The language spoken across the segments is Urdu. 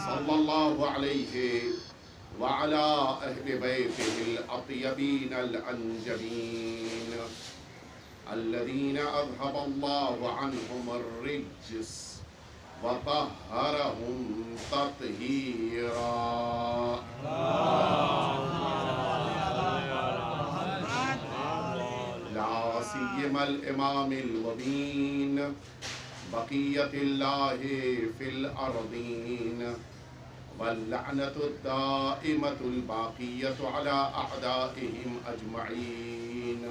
صلی اللہ علیہ وعلی اہل بیتہ الاطیبین الانجبین الذین اذھب اللہ عنہم الرجس وطہرہم تطہیرا. لا سیما الامام الوبین بقیت اللہ فی الارضین واللعنة الدائمة الباقية على أعدائهم أجمعين.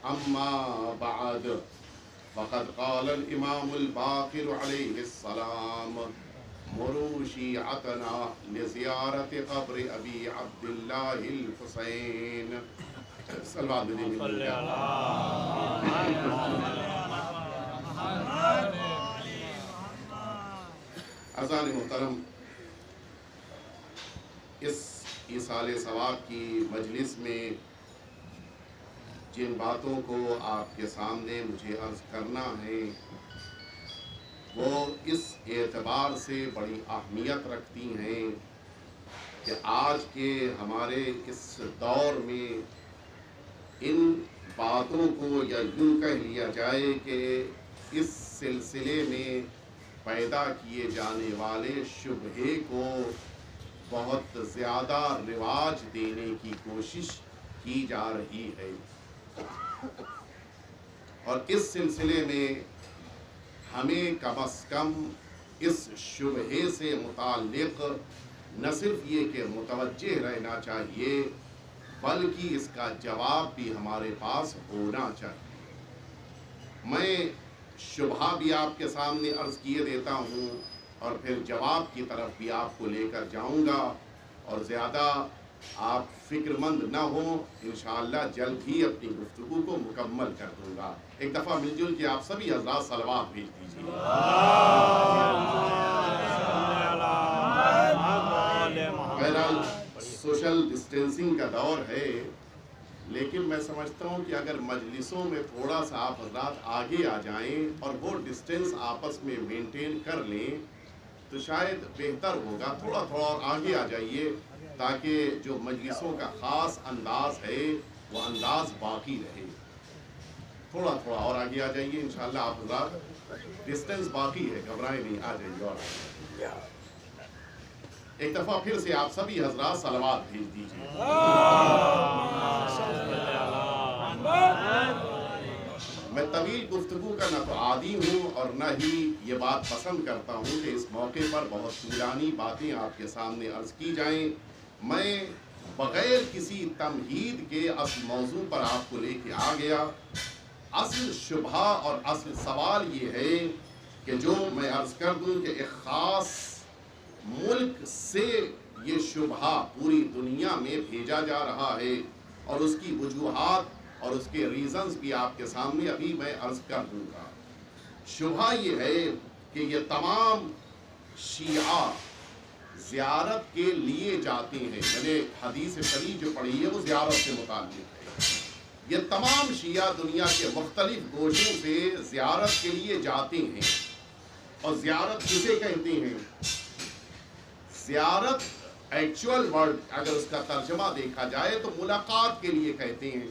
أما بعد فقد قال الإمام الباقر عليه السلام مروا شيعتنا لزيارة قبر أبي عبد الله الحسين. صلوات بدين عزیزان محترم، اس ایصال ثواب کی مجلس میں جن باتوں کو آپ کے سامنے مجھے عرض کرنا ہے وہ اس اعتبار سے بڑی اہمیت رکھتی ہیں کہ آج کے ہمارے اس دور میں ان باتوں کو یا یوں کہہ لیا جائے کہ اس سلسلے میں پیدا کیے جانے والے شبہے کو بہت زیادہ رواج دینے کی کوشش کی جا رہی ہے، اور اس سلسلے میں ہمیں کم از کم اس شبہے سے متعلق نہ صرف یہ کہ متوجہ رہنا چاہیے بلکہ اس کا جواب بھی ہمارے پاس ہونا چاہیے. میں شبہہ بھی آپ کے سامنے عرض کیے دیتا ہوں اور پھر جواب کی طرف بھی آپ کو لے کر جاؤں گا، اور زیادہ آپ فکر مند نہ ہوں، انشاءاللہ جلد ہی اپنی گفتگو کو مکمل کر دوں گا. ایک دفعہ مل جل کے آپ سبھی حضرات صلوات بھیج دیجیے. بہرحال سوشل ڈسٹینسنگ کا دور ہے، لیکن میں سمجھتا ہوں کہ اگر مجلسوں میں تھوڑا سا آپ حضرات آگے آ جائیں اور وہ ڈسٹینس آپس میں مینٹین کر لیں تو شاید بہتر ہوگا. تھوڑا تھوڑا اور آگے آ جائیے تاکہ جو مجلسوں کا خاص انداز ہے وہ انداز باقی رہے. تھوڑا تھوڑا اور آگے آ جائیے انشاءاللہ. آپ حضرات ڈسٹینس باقی ہے، گھبرائیں نہیں، آ جائیے. اور ایک دفعہ پھر سے آپ سبھی حضرات صلوات بھیج دیجیے. میں طویل گفتگو کا نہ تو عادی ہوں اور نہ ہی یہ بات پسند کرتا ہوں کہ اس موقع پر بہت طولانی باتیں آپ کے سامنے عرض کی جائیں. میں بغیر کسی تمہید کے اصل موضوع پر آپ کو لے کے آ گیا. اصل شبہ اور اصل سوال یہ ہے کہ جو میں عرض کر دوں کہ ایک خاص ملک سے یہ شبہ پوری دنیا میں بھیجا جا رہا ہے، اور اس کی وجوہات اور اس کے ریزنز بھی آپ کے سامنے ابھی میں عرض کر دوں گا. شبہ یہ ہے کہ یہ تمام شیعہ زیارت کے لیے جاتے ہیں. میں نے حدیث شریف جو پڑھی ہے وہ زیارت سے متعلق ہے. یہ تمام شیعہ دنیا کے مختلف گوشوں سے زیارت کے لیے جاتے ہیں. اور زیارت کسے کہتے ہیں؟ زیارت ایکچول ورڈ اگر اس کا ترجمہ دیکھا جائے تو ملاقات کے لیے کہتے ہیں.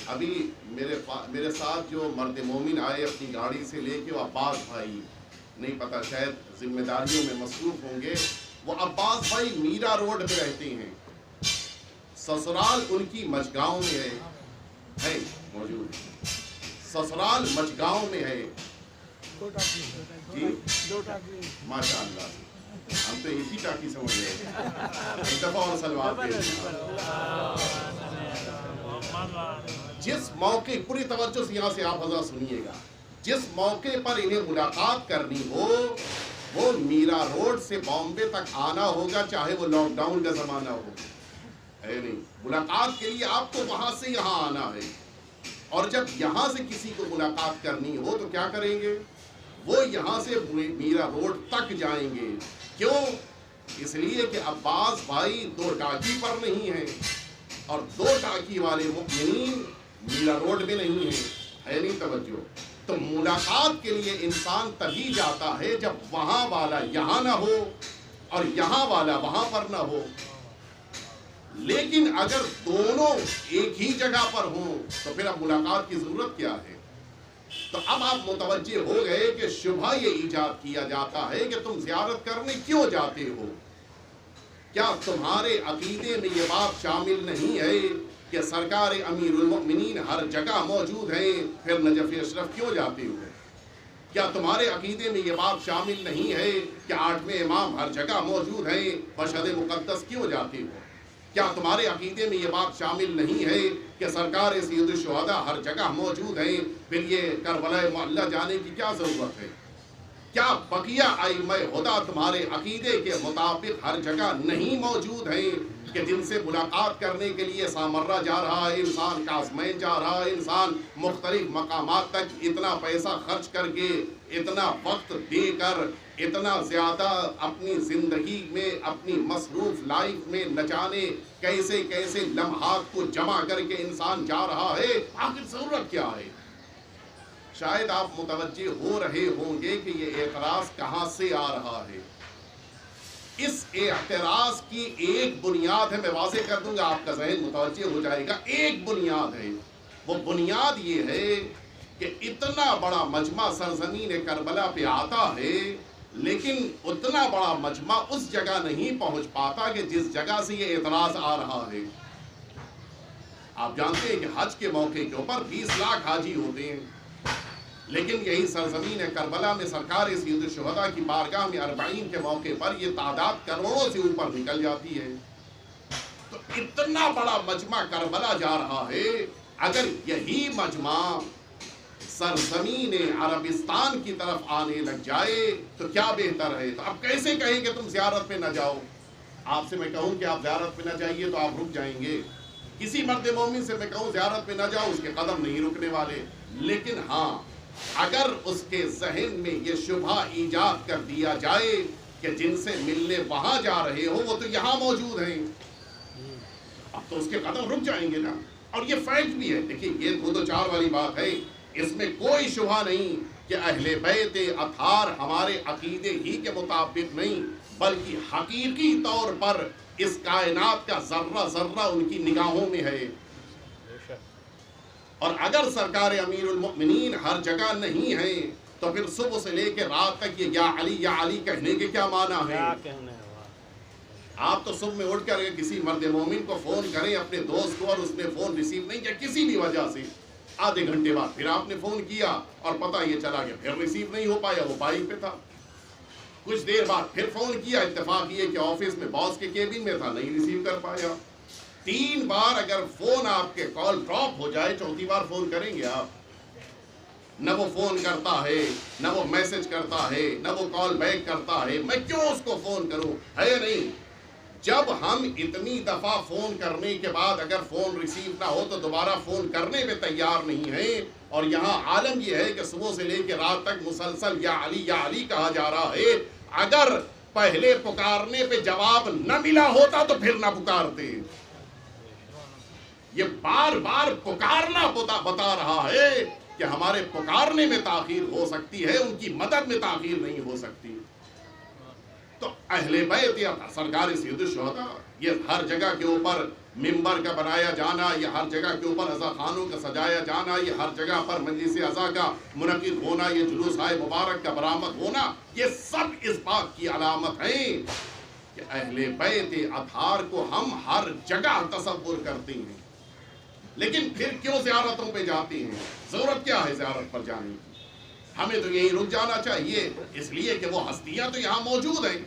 ابھی میرے ساتھ جو مرد مومن آئے اپنی گاڑی سے لے کے، وہ عباس بھائی، نہیں پتہ شاید ذمہ داریوں میں مصروف ہوں گے. وہ عباس بھائی میرا روڈ پہ رہتے ہیں. سسرال ان کی مجگاؤں میں ہے موجود. سسرال مجگاؤں میں ہے. جی ماشاء اللہ، ہم تو ایک ہی ٹاکی سمجھ رہے. ایک دفعہ اور سلوات. جس موقع، پوری توجہ سے یہاں سے آپ حضرات سنیے گا، جس موقع پر انہیں ملاقات کرنی ہو وہ میرا روڈ سے بامبے تک آنا ہوگا، چاہے وہ لاک ڈاؤن کا زمانہ ہو. ہے نہیں، ملاقات کے لیے آپ کو وہاں سے یہاں آنا ہے. اور جب یہاں سے کسی کو ملاقات کرنی ہو تو کیا کریں گے؟ وہ یہاں سے میرا روڈ تک جائیں گے. کیوں؟ اس لیے کہ عباس بھائی دو ٹاکی پر نہیں ہیں، اور دو ٹاکی والے مؤمنین میرا روڈ میں نہیں ہیں. ہے نہیں توجہ؟ تو ملاقات کے لیے انسان تبھی جاتا ہے جب وہاں والا یہاں نہ ہو اور یہاں والا وہاں پر نہ ہو. لیکن اگر دونوں ایک ہی جگہ پر ہوں تو پھر اب ملاقات کی ضرورت کیا ہے؟ تو اب آپ متوجہ ہو گئے کہ شبہ یہ ایجاد کیا جاتا ہے کہ تم زیارت کرنے کیوں جاتے ہو. کیا تمہارے عقیدے میں یہ بات شامل نہیں ہے کہ سرکار امیر المؤمنین ہر جگہ موجود ہیں، پھر نجف اشرف کیوں جاتے ہو؟ کیا تمہارے عقیدے میں یہ بات شامل نہیں ہے کہ 8ویں امام ہر جگہ موجود ہیں، مشہد مقدس کیوں جاتے ہو؟ کیا تمہارے عقیدے میں یہ بات شامل نہیں ہے کہ سرکار سید الشہداء ہر جگہ موجود ہیں، پھر یہ کربلا معلیٰ جانے کی کیا ضرورت ہے؟ کیا بقیہ ائمہ ہدیٰ تمہارے عقیدے کے مطابق ہر جگہ نہیں موجود ہیں کہ جن سے ملاقات کرنے کے لیے سامرہ جا رہا ہے انسان، کاظمین جا رہا ہے انسان، مختلف مقامات تک اتنا پیسہ خرچ کر کے، اتنا وقت دے کر، اتنا زیادہ اپنی زندگی میں، اپنی مصروف لائف میں نہ جانے کیسے کیسے لمحات کو جمع کر کے انسان جا رہا ہے؟ آخر ضرورت کیا ہے؟ شاید آپ متوجہ ہو رہے ہوں گے کہ یہ اعتراض کہاں سے آ رہا ہے. اس اعتراض کی ایک بنیاد ہے، میں واضح کر دوں گا، آپ کا ذہن متوجہ ہو جائے گا. ایک بنیاد ہے، وہ بنیاد یہ ہے کہ اتنا بڑا مجمع سرزمین کربلا پہ آتا ہے، لیکن اتنا بڑا مجمع اس جگہ نہیں پہنچ پاتا کہ جس جگہ سے یہ اعتراض آ رہا ہے. آپ جانتے ہیں کہ حج کے موقع کے اوپر 20 لاکھ حاجی ہوتے ہیں، لیکن یہی سرزمین کربلا میں سرکار سید الشہداء کی بارگاہ میں 40 کے موقع پر یہ تعداد کروڑوں سے اوپر نکل جاتی ہے. تو اتنا بڑا مجمع کربلا جا رہا ہے، اگر یہی مجمع سرزمین عربستان کی طرف آنے لگ جائے تو کیا بہتر ہے. تو اب کیسے کہیں کہ تم زیارت پہ نہ جاؤ؟ آپ سے میں کہوں کہ آپ زیارت پہ نہ جائیے تو آپ رک جائیں گے. کسی مرد مومن سے میں کہوں زیارت پہ نہ جاؤ، اس کے قدم نہیں رکنے والے. لیکن ہاں، اگر اس کے ذہن میں یہ شبہ ایجاد کر دیا جائے کہ جن سے ملنے وہاں جا رہے ہو وہ تو یہاں موجود ہیں، اب تو اس کے قدم رک جائیں گے نا. اور یہ فیکٹ بھی ہے. دیکھیں، یہ 2 4 والی بات ہے، اس میں کوئی شبہ نہیں کہ اہل بیت اطہار ہمارے عقیدے ہی کے مطابق نہیں، بلکہ حقیقی طور پر اس کائنات کا ذرہ ذرہ ان کی نگاہوں میں ہے. اور اگر سرکار امیر المؤمنین ہر جگہ نہیں ہیں تو پھر صبح سے لے کے رات تک یہ یا علی کہنے کے کیا معنی ہے؟ آپ تو صبح میں اٹھ کر کسی مرد مومن کو فون کریں اپنے دوست کو اور اس نے فون ریسیو نہیں کیا کسی بھی وجہ سے، آدھے گھنٹے بعد پھر آپ نے فون کیا اور پتہ یہ چلا کہ پھر ریسیو نہیں ہو پایا، وہ بائک پہ تھا. کچھ دیر بعد پھر فون کیا، اتفاق یہ کہ آفس میں باس کے کیبن میں تھا، نہیں ریسیو کر پایا. 3 بار اگر فون آپ کے کال ڈراپ ہو جائے، 4تھی بار فون کریں گے آپ؟ نہ وہ فون کرتا ہے، نہ وہ میسج کرتا ہے، نہ وہ کال بیک کرتا ہے. میں کیوں اس کو فون کروں؟ ہے نہیں. جب ہم اتنی دفعہ فون کرنے کے بعد اگر فون ریسیو نہ ہو تو دوبارہ فون کرنے پہ تیار نہیں ہیں، اور یہاں عالم یہ ہے کہ صبح سے لے کے رات تک مسلسل یا علی کہا جا رہا ہے. اگر پہلے پکارنے پہ جواب نہ ملا ہوتا تو پھر نہ پکارتے. یہ بار بار پکارنا بتا رہا ہے کہ ہمارے پکارنے میں تاخیر ہو سکتی ہے، ان کی مدد میں تاخیر نہیں ہو سکتی. تو اہل بیت یا سرکار سید الشہداء، یہ ہر جگہ کے اوپر ممبر کا بنایا جانا، یہ ہر جگہ کے اوپر عزا خانوں کا سجایا جانا، یہ ہر جگہ پر مجلس عزا کا منعقد ہونا، یہ جلوس ہائے مبارک کا برآمد ہونا، یہ سب اس بات کی علامت ہیں کہ اہل بیت اطہار کو ہم ہر جگہ تصور کرتے ہیں. لیکن پھر کیوں زیارتوں پہ جاتے ہیں؟ ضرورت کیا ہے زیارت پر جانے کی؟ ہمیں تو یہی رک جانا چاہیے، اس لیے کہ وہ ہستیاں تو یہاں موجود ہیں.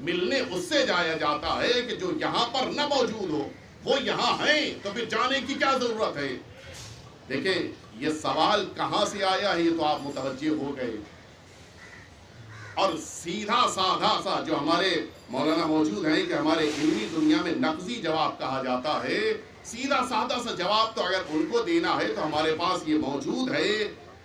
ملنے اس سے جایا جاتا ہے کہ جو یہاں پر نہ موجود ہو، وہ یہاں ہیں، تو پھر جانے کی کیا ضرورت ہے؟ دیکھیں، یہ سوال کہاں سے آیا ہے یہ تو آپ متوجہ ہو گئے. اور سیدھا سادھا سا جو ہمارے مولانا موجود ہیں کہ ہمارے علمی دنیا میں نقضی جواب کہا جاتا ہے، سیدھا سادھا سا جواب تو اگر ان کو دینا ہے تو ہمارے پاس یہ موجود ہے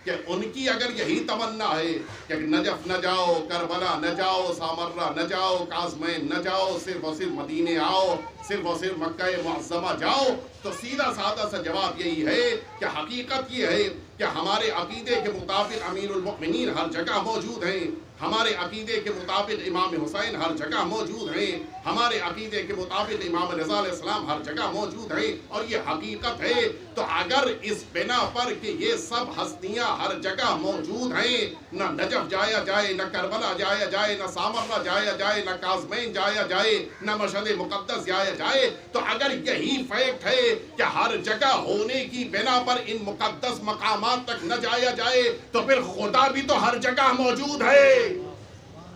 کہ ان کی اگر یہی تمنا ہے کہ نجف نہ جاؤ، کربلا نہ جاؤ، سامرہ نہ جاؤ، کاظمین نہ جاؤ، صرف اور صرف مدینے آؤ، صرف اور صرف مکہ معظمہ جاؤ، تو سیدھا سادہ سا جواب یہی ہے کہ حقیقت یہ ہے کہ کہ ہمارے عقیدے کے مطابق امیر المؤمنین ہر جگہ موجود ہیں، ہمارے عقیدے کے مطابق امام حسین ہر جگہ موجود ہیں، ہمارے عقیدے کے مطابق امام رضا علیہ السلام ہر جگہ موجود ہیں، اور یہ حقیقت ہے۔ تو اگر اس بنا پر کہ یہ سب ہستیاں ہر جگہ موجود ہیں، نہ نجف جایا جائے، نہ کربلا جایا جائے، نہ سامرہ جایا جائے، نہ کاظمین جایا جائے، نہ مشہد مقدس جایا جائے، تو اگر یہی فیکٹ ہے کہ ہر جگہ ہونے کی بنا پر ان مقدس مقامات تک نہ جایا جائے، تو پھر خدا بھی تو ہر جگہ موجود ہے۔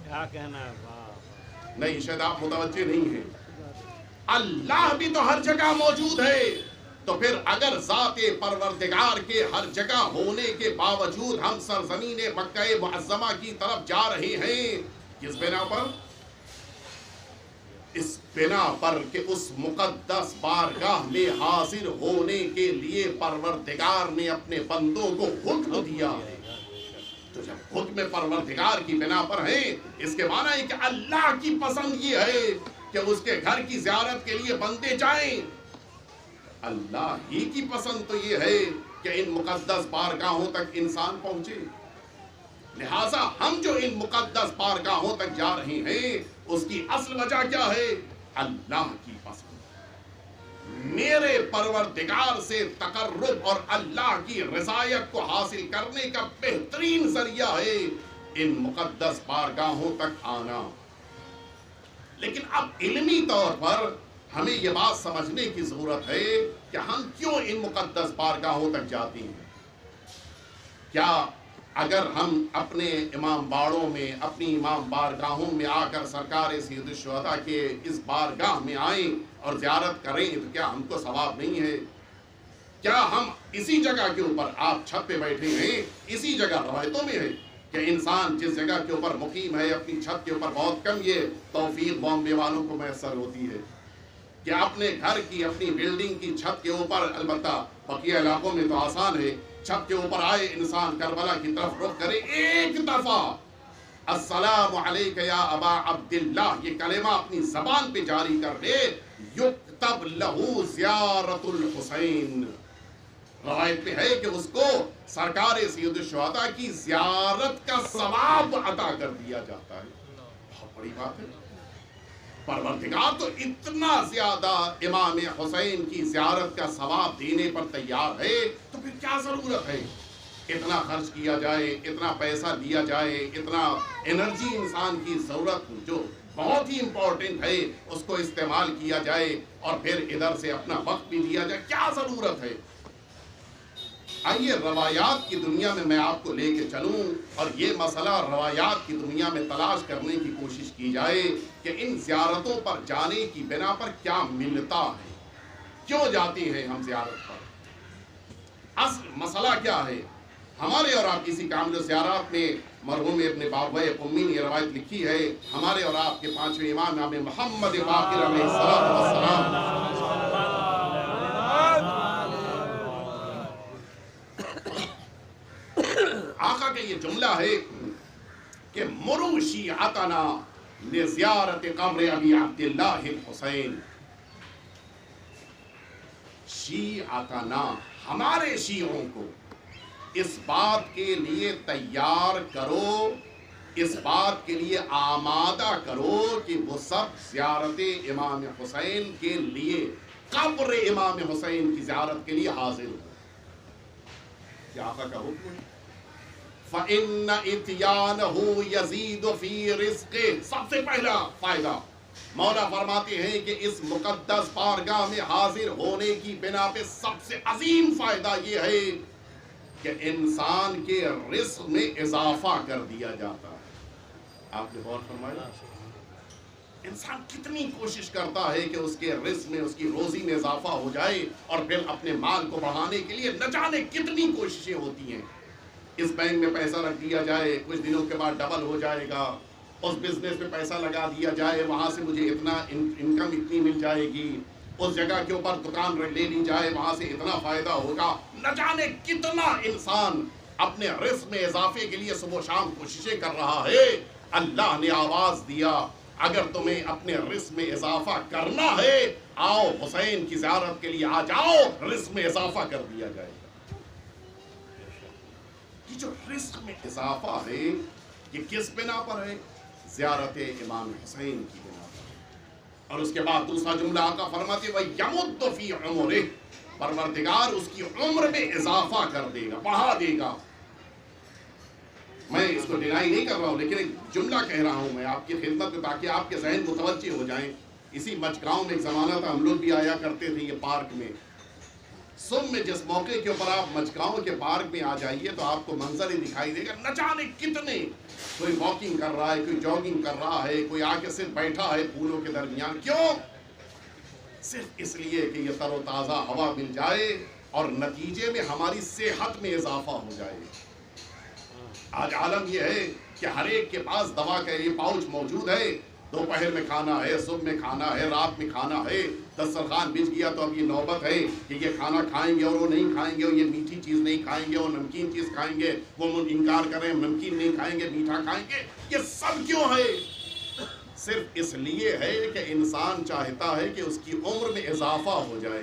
کیا کہنا ہے؟ نہیں، شاید آپ متوجہ نہیں ہیں، اللہ بھی تو ہر جگہ موجود ہے۔ تو پھر اگر ذات پروردگار کے ہر جگہ ہونے کے باوجود ہم سرزمین مکہ معظمہ کی طرف جا رہے ہیں، کس بنا پر؟ اس بنا پر کہ اس مقدس بارگاہ میں حاضر ہونے کے لیے پروردگار نے اپنے بندوں کو حکم دیا ہے۔ تو جب حکم پروردگار کی بنا پر ہیں، اس کے معنی ہے کہ اللہ کی پسند یہ ہے کہ اس کے گھر کی زیارت کے لیے بندے جائیں۔ اللہ ہی کی پسند تو یہ ہے کہ ان مقدس بارگاہوں تک انسان پہنچے۔ لہٰذا ہم جو ان مقدس بارگاہوں تک جا رہے ہیں، اس کی اصل وجہ کیا ہے؟ اللہ کی پسند۔ میرے پروردگار سے تقرب اور اللہ کی رضایت کو حاصل کرنے کا بہترین ذریعہ ہے ان مقدس بارگاہوں تک آنا۔ لیکن اب علمی طور پر ہمیں یہ بات سمجھنے کی ضرورت ہے کہ ہم کیوں ان مقدس بارگاہوں تک جاتے ہیں۔ کیا اگر ہم اپنے امام باڑوں میں، اپنی امام بارگاہوں میں آ کر سرکار سید الشہداء کے اس بارگاہ میں آئیں اور زیارت کریں تو کیا ہم کو ثواب نہیں ہے؟ کیا ہم اسی جگہ کے اوپر، آپ چھت پہ بیٹھے ہیں، اسی جگہ روایتوں میں ہے کہ انسان جس جگہ کے اوپر مقیم ہے اپنی چھت کے اوپر، بہت کم یہ توفیق بامبے والوں کو میسر ہوتی ہے کہ اپنے گھر کی، اپنی بلڈنگ کی چھت کے اوپر، البتہ بقیہ علاقوں میں تو آسان ہے، چھت کے اوپر آئے انسان کربلا کی طرف رخ کرے، ایک دفعہ السلام علیک یا ابا عبداللہ یہ کلمہ اپنی زبان پہ جاری کر دے، یکتب لہو زیارت الحسین۔ روایت میں ہے کہ اس کو سرکار سید الشہداء کی زیارت کا ثواب عطا کر دیا جاتا ہے۔ بہت بڑی بات ہے۔ پروردگار تو اتنا زیادہ امام حسین کی زیارت کا ثواب دینے پر تیار ہے، تو پھر کیا ضرورت ہے اتنا خرچ کیا جائے، اتنا پیسہ دیا جائے، اتنا انرجی انسان کی ضرورت جو بہت ہی امپورٹنٹ ہے اس کو استعمال کیا جائے، اور پھر ادھر سے اپنا وقت بھی دیا جائے، کیا ضرورت ہے؟ آئیے روایات کی دنیا میں آپ کو لے کے چلوں اور یہ مسئلہ روایات کی دنیا میں تلاش کرنے کی کوشش کی جائے کہ ان زیارتوں پر جانے کی بنا پر کیا ملتا ہے، کیوں جاتے ہیں ہم زیارت پر، اصل مسئلہ کیا ہے۔ ہمارے اور آپ کسی کامل زیارات میں مرحوم ابن بابویہ قمی نے یہ روایت لکھی ہے، ہمارے اور آپ کے پانچویں امام نام محمد باقر علیہ السلام، آقا کا یہ جملہ ہے کہ مرو شیعتنا لزیارت قبر ابی عبداللہ الحسین۔ شیعتنا، ہمارے شیعوں کو اس بات کے لیے تیار کرو، اس بات کے لیے آمادہ کرو کہ وہ سب زیارت امام حسین کے لیے، قبر امام حسین کی زیارت کے لیے حاضر ہو۔ کیا آقا کا حکم ہے؟ فَإِنَّ إِتْيَانَهُ يَزِيدُ فِي رِزْقِهِ۔ سب سے پہلا فائدہ مولا فرماتے ہیں کہ اس مقدس بارگاہ میں حاضر ہونے کی بنا پہ سب سے عظیم فائدہ یہ ہے کہ انسان کے رزق میں اضافہ کر دیا جاتا ہے۔ آپ نے غور فرمایا، انسان کتنی کوشش کرتا ہے کہ اس کے رزق میں، اس کی روزی میں اضافہ ہو جائے، اور پھر اپنے مال کو بڑھانے کے لیے نہ جانے کتنی کوششیں ہوتی ہیں۔ اس بینک میں پیسہ رکھ دیا جائے، کچھ دنوں کے بعد ڈبل ہو جائے گا، اس بزنس میں پیسہ لگا دیا جائے، وہاں سے مجھے اتنا انکم اتنی مل جائے گی، اس جگہ کے اوپر دکان لے لی جائے، وہاں سے اتنا فائدہ ہوگا، نہ جانے کتنا انسان اپنے رزق میں اضافے کے لیے صبح و شام کوششیں کر رہا ہے۔ اللہ نے آواز دیا، اگر تمہیں اپنے رزق میں اضافہ کرنا ہے، آؤ حسین کی زیارت کے لیے آ جاؤ، رزق میں اضافہ کر دیا جائے گا۔ یہ جو رزق میں اضافہ ہے یہ کس بنا پر ہے؟ زیارت امام حسین کی بنا پر۔ اور اس کے بعد دوسرا جملہ آقا فرماتے وَيَمُدُّ فِي عُمُرِهِ، پروردگار اس کی عمر میں اضافہ کر دے گا، بڑھا دے گا۔ میں اس کو ڈینائی نہیں کر رہا ہوں، لیکن ایک جملہ کہہ رہا ہوں میں آپ کی خدمت میں تاکہ آپ کے ذہن متوجہ ہو جائیں۔ اسی مچگاؤں میں ایک زمانہ تھا، ہم لوگ بھی آیا کرتے تھے یہ پارک میں۔ صبح میں جس موقع کے اوپر آپ مچگاؤں کے پارک میں آ جائیے تو آپ کو منظر ہی دکھائی دے گا، نہ جانے کتنے، کوئی واکنگ کر رہا ہے، کوئی جاگنگ کر رہا ہے، کوئی آ کے صرف بیٹھا ہے پھولوں کے درمیان۔ کیوں؟ صرف اس لیے کہ یہ تر و تازہ ہوا مل جائے اور نتیجے میں ہماری صحت میں اضافہ ہو جائے۔ آج عالم یہ ہے کہ ہر ایک کے پاس دوا کا یہ پاؤچ موجود ہے، دوپہر میں کھانا ہے، صبح میں کھانا ہے، رات میں کھانا ہے، دسترخوان بچ گیا تو اب یہ نوبت ہے کہ یہ کھانا کھائیں گے اور وہ نہیں کھائیں گے، اور یہ میٹھی چیز نہیں کھائیں گے اور نمکین چیز کھائیں گے، وہ انکار کریں نمکین نہیں کھائیں گے، میٹھا کھائیں گے۔ یہ سب کیوں ہے؟ صرف اس لیے ہے کہ انسان چاہتا ہے کہ اس کی عمر میں اضافہ ہو جائے۔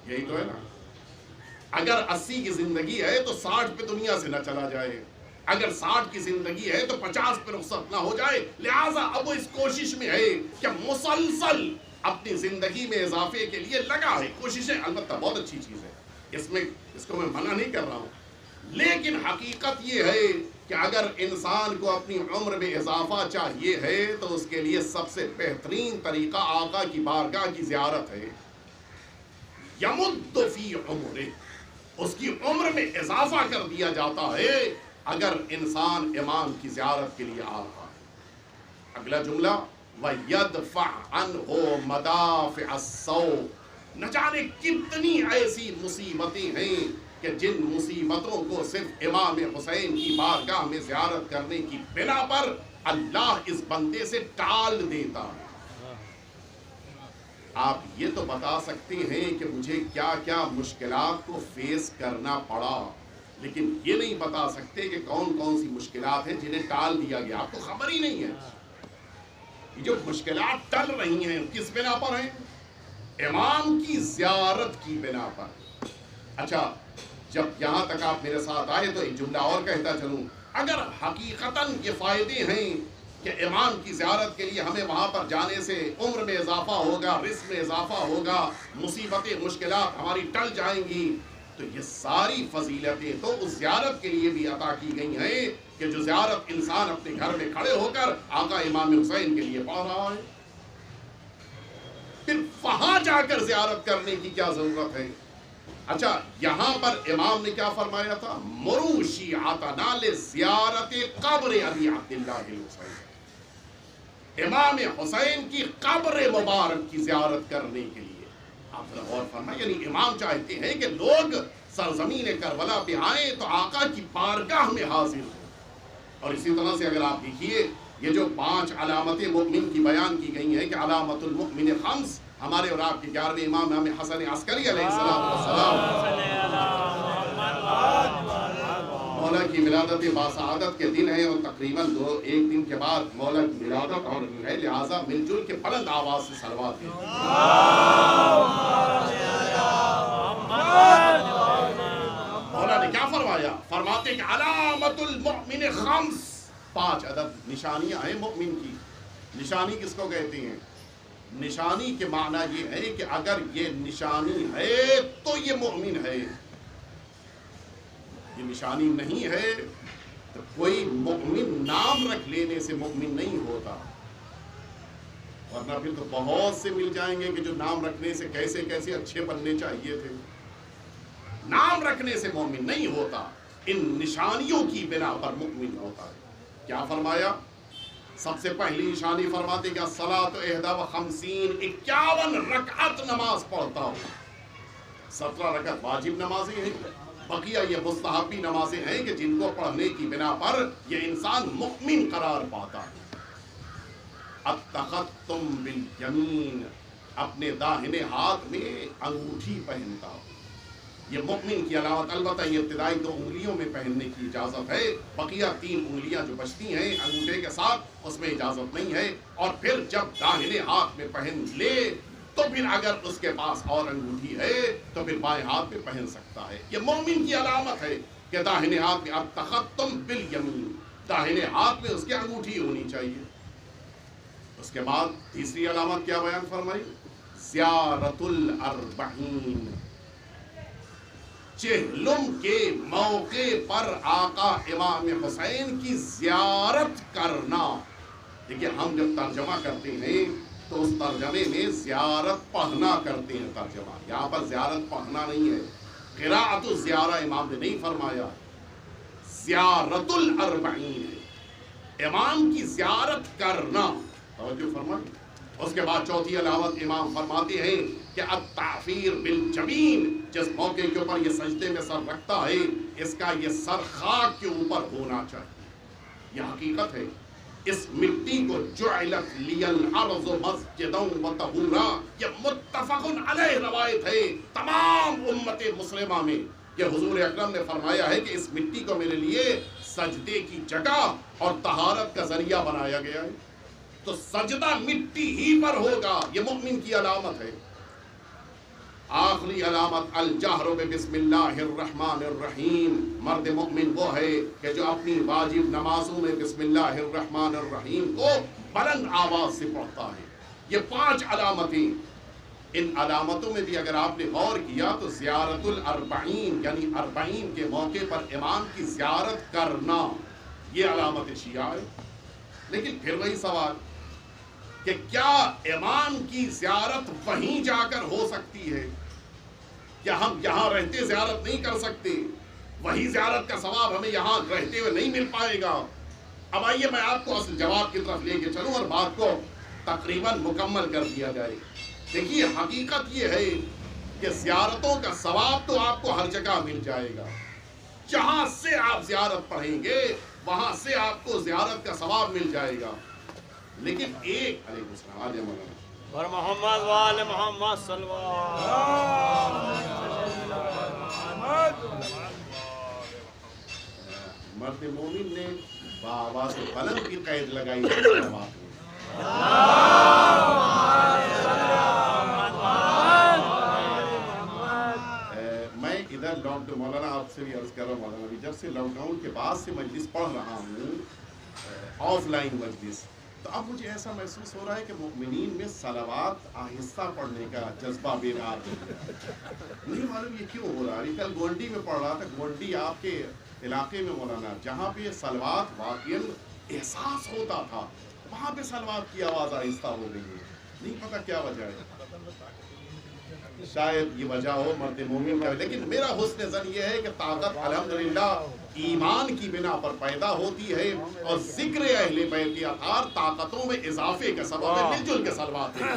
یہی تو ہے نا، اگر 80 کی زندگی ہے تو 60 پہ دنیا سے نہ چلا جائے، اگر 60 کی زندگی ہے تو 50 پہ رخصت نہ ہو جائے۔ لہٰذا اب وہ اس کوشش میں ہے کہ مسلسل اپنی زندگی میں اضافے کے لیے لگا ہے۔ کوششیں البتہ بہت اچھی چیز ہے، اس کو میں منع نہیں کر رہا ہوں، لیکن حقیقت یہ ہے کہ اگر انسان کو اپنی عمر میں اضافہ چاہیے ہے تو اس کے لیے سب سے بہترین طریقہ آقا کی بارگاہ کی زیارت ہے۔ یمد فی عمرہ، اس کی عمر میں اضافہ کر دیا جاتا ہے اگر انسان امام کی زیارت کے لیے آ رہا ہے۔ اگلا جملہ وَيَدْفَعْ عَنْهُ مَدَافِعَ السَّوْءِ، نہ جانے کتنی ایسی مصیبتیں ہیں کہ جن مصیبتوں کو صرف امام حسین کی بارگاہ میں زیارت کرنے کی بنا پر اللہ اس بندے سے ٹال دیتا ہے۔ آپ یہ تو بتا سکتے ہیں کہ مجھے کیا کیا مشکلات کو فیس کرنا پڑا، لیکن یہ نہیں بتا سکتے کہ کون کون سی مشکلات ہیں جنہیں ٹال دیا گیا۔ آپ کو خبر ہی نہیں ہے یہ جو مشکلات ٹل رہی ہیں کس بنا پر ہیں؟ امام کی زیارت کی بنا پر۔ اچھا، جب یہاں تک آپ میرے ساتھ آئے تو ایک جملہ اور کہتا چلوں، اگر حقیقتاً یہ فائدے ہیں کہ امام کی زیارت کے لیے ہمیں وہاں پر جانے سے عمر میں اضافہ ہوگا، رزق میں اضافہ ہوگا، مصیبتیں مشکلات ہماری ٹل جائیں گی، تو یہ ساری فضیلتیں تو اس زیارت کے لیے بھی عطا کی گئی ہیں کہ جو زیارت انسان اپنے گھر میں کھڑے ہو کر آقا امام حسین کے لیے پڑھ رہا ہے، پھر وہاں جا کر زیارت کرنے کی کیا ضرورت ہے؟ اچھا، یہاں پر امام نے کیا فرمایا تھا؟ مرو شیعتنا لزیارت قبر ابی عبداللہ الحسین، امام حسین کی قبر مبارک کی زیارت کرنے کے لیے۔ آپ نے غور فرمایا، یعنی امام چاہتے ہیں کہ لوگ سرزمین کربلا پہ آئیں تو آقا کی بارگاہ میں حاضر ہوں۔ اور اسی طرح سے اگر آپ دیکھیے یہ جو 5 علامتیں مومن کی بیان کی گئی ہیں کہ علامت المؤمن خمس، ہمارے اور آپ کے 11ویں امام امام حسن عسکری علیہ السلام مولا کی ولادت باسعادت کے دن ہے، اور تقریباً 1 دن کے بعد مولا کی ولادت اور ہے، لہٰذا مل جل کے بلند آواز سے صلوات دیں۔ مولا نے کیا فرمایا؟ فرماتے کہ علامت المؤمن خمس، 5 عدد نشانیاں ہیں مومن کی۔ نشانی کس کو کہتے ہیں؟ نشانی کے معنی یہ ہے کہ اگر یہ نشانی ہے تو یہ مومن ہے، یہ نشانی نہیں ہے تو کوئی مومن نام رکھ لینے سے مومن نہیں ہوتا، ورنہ پھر تو بہت سے مل جائیں گے کہ جو نام رکھنے سے کیسے کیسے اچھے بننے چاہیے تھے۔ نام رکھنے سے مومن نہیں ہوتا، ان نشانیوں کی بنا پر مومن ہوتا ہے۔ کیا فرمایا؟ سب سے پہلی نشانی فرماتے کہ الصلاۃ 51 51 رکعت نماز پڑھتا ہوں۔ 17 رکعت واجب نمازیں ہیں، بقیہ یہ مستحبی نمازیں ہیں کہ جن کو پڑھنے کی بنا پر یہ انسان مؤمن قرار پاتا ہے۔ التختم بالیمین، اپنے داہنے ہاتھ میں انگوٹھی پہنتا ہوں، یہ مؤمن کی علامت۔ البتہ یہ ابتدائی 2 انگلیوں میں پہننے کی اجازت ہے، بقیہ 3 انگلیاں جو بچتی ہیں انگوٹھے کے ساتھ اس میں اجازت نہیں ہے، اور پھر جب داہنے ہاتھ میں پہن لے تو پھر اگر اس کے پاس اور انگوٹھی ہے تو پھر بائیں ہاتھ میں پہن سکتا ہے۔ یہ مومن کی علامت ہے کہ داہنے ہاتھ میں التختم بالیمین، داہنے ہاتھ میں اس کی انگوٹھی ہونی چاہیے۔ اس کے بعد تیسری علامت کیا بیان فرمائی؟ زیارت الاربعین، چہلم کے موقع پر آقا امام حسین کی زیارت کرنا۔ دیکھیے ہم جب ترجمہ کرتے ہیں تو اس ترجمے میں زیارت پڑھنا کرتے ہیں ترجمہ، یہاں پر زیارت پڑھنا نہیں ہے، قراءت الزیارہ امام نے نہیں فرمایا، زیارت الاربعین ہے، امام کی زیارت کرنا، توجہ فرمائیں۔ اس کے بعد چوتھی علامت امام فرماتے ہیں کہ التعفیر بالجبین، جس موقع کے اوپر یہ سجدے میں سر رکھتا ہے اس کا یہ سر خاک کے اوپر ہونا چاہیے۔ یہ حقیقت ہے، اس مٹی کو جعلت لی الارض مسجدا و طہورا، یہ متفق علیہ روایت ہے تمام امت مسلمہ میں، کہ حضور اکرم نے فرمایا ہے کہ اس مٹی کو میرے لیے سجدے کی جگہ اور طہارت کا ذریعہ بنایا گیا ہے، تو سجدہ مٹی ہی پر ہوگا، یہ مومن کی علامت ہے۔ آخری علامت الجہر بسم اللہ الرحمن الرحیم، مرد مومن وہ ہے کہ جو اپنی واجب نمازوں میں بسم اللہ الرحمن الرحیم کو بلند آواز سے پڑھتا ہے۔ یہ 5 علامتیں، ان علامتوں میں بھی اگر آپ نے غور کیا تو زیارت الاربعین یعنی 40 کے موقع پر امام کی زیارت کرنا، یہ علامت شیعہ ہے۔ لیکن پھر وہی سوال کہ کیا امام کی زیارت وہیں جا کر ہو سکتی ہے؟ کیا ہم یہاں رہتے زیارت نہیں کر سکتے؟ وہی زیارت کا ثواب ہمیں یہاں رہتے ہوئے نہیں مل پائے گا؟ اب آئیے میں آپ کو اصل جواب کی طرف لے کے چلوں اور بات کو تقریباً مکمل کر دیا جائے۔ دیکھیے حقیقت یہ ہے کہ زیارتوں کا ثواب تو آپ کو ہر جگہ مل جائے گا، جہاں سے آپ زیارت پڑھیں گے وہاں سے آپ کو زیارت کا ثواب مل جائے گا، لیکن ایک علیہ السلام آج مولانا اور محمد وآل محمد صلی اللہ مرد مومن نے بآواز بلند کی قید لگائی ہے صلوات میں۔ میں ادھر لاک ڈاؤن، مولانا آپ سے بھی عرض کر رہا ہوں مولانا بھی، جب سے لاک ڈاؤن کے بعد سے مجلس پڑھ رہا ہوں آف لائن مجلس، تو اب مجھے ایسا محسوس ہو رہا ہے کہ مومنین میں صلوات آہستہ پڑھنے کا جذبہ بیدار ہے۔ نہیں معلوم یہ کیوں ہو رہا ہے۔ کل گونڈی میں پڑھ رہا تھا، گونڈی آپ کے علاقے میں مولانا، جہاں پہ صلوات واقعاً احساس ہوتا تھا، وہاں پہ صلوات کی آواز آہستہ ہو گئی ہے، نہیں پتہ کیا وجہ ہے، شاید یہ وجہ ہو مرد مومن کا، لیکن میرا حسن ظن یہ ہے کہ طاقت الحمدللہ ایمان کی بنا پر پیدا ہوتی ہے، اور ذکر اہل بیت کے اثار طاقتوں میں اضافے کا سبب ہے، مل جل کے صلوات ہیں۔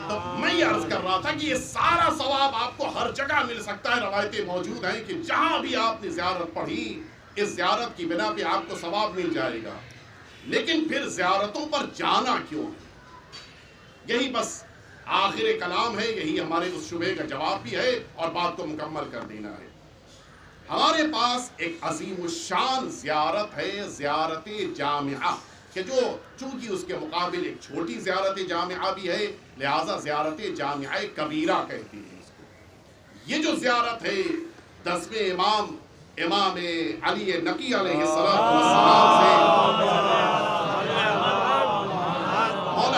تو میں یہ عرض کر رہا تھا کہ یہ سارا ثواب آپ کو ہر جگہ مل سکتا ہے، روایتیں موجود ہیں کہ جہاں بھی آپ نے زیارت پڑھی اس زیارت کی بنا پہ آپ کو ثواب مل جائے گا، لیکن پھر زیارتوں پر جانا کیوں ہے؟ یہی بس آخر کلام ہے، یہی ہمارے اس شبہ کا جواب بھی ہے اور بات کو مکمل کر دینا ہے۔ ہمارے پاس ایک عظیم الشان زیارت ہے، زیارت جامعہ، کہ جو چونکہ اس کے مقابل ایک چھوٹی زیارت جامعہ بھی ہے، لہٰذا زیارت جامعہ کبیرہ کہتے ہیں اس کو۔ یہ جو زیارت ہے 10ویں امام علی نقی علیہ السلام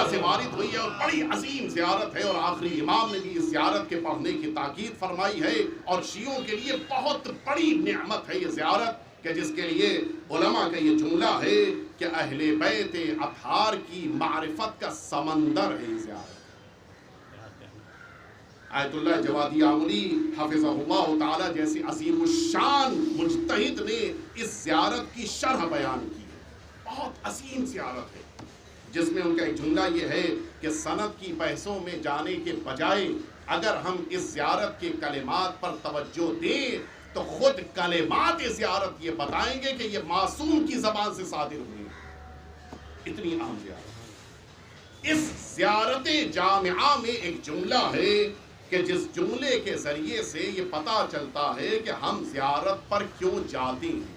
سے وارد ہوئی ہے، اور بڑی عظیم زیارت ہے، اور آخری امام نے بھی اس زیارت کے پڑھنے کی تاکید فرمائی ہے، اور شیعوں کے لیے بہت بڑی نعمت ہے یہ زیارت، کہ جس کے لیے علماء کا یہ جملہ ہے کہ اہل بیت اطہار کی معرفت کا سمندر ہے یہ زیارت۔ آیت اللہ جوادی آملی حفظہ اللہ تعالی جیسے عظیم الشان مجتہد نے اس زیارت کی شرح بیان کی ہے، بہت عظیم زیارت ہے، جس میں ان کا ایک جملہ یہ ہے کہ سند کی بحثوں میں جانے کے بجائے اگر ہم اس زیارت کے کلمات پر توجہ دیں تو خود کلمات زیارت یہ بتائیں گے کہ یہ معصوم کی زبان سے صادر ہوئے ہیں، اتنی اہم زیارت۔ اس زیارت جامعہ میں ایک جملہ ہے کہ جس جملے کے ذریعے سے یہ پتا چلتا ہے کہ ہم زیارت پر کیوں جاتے ہیں۔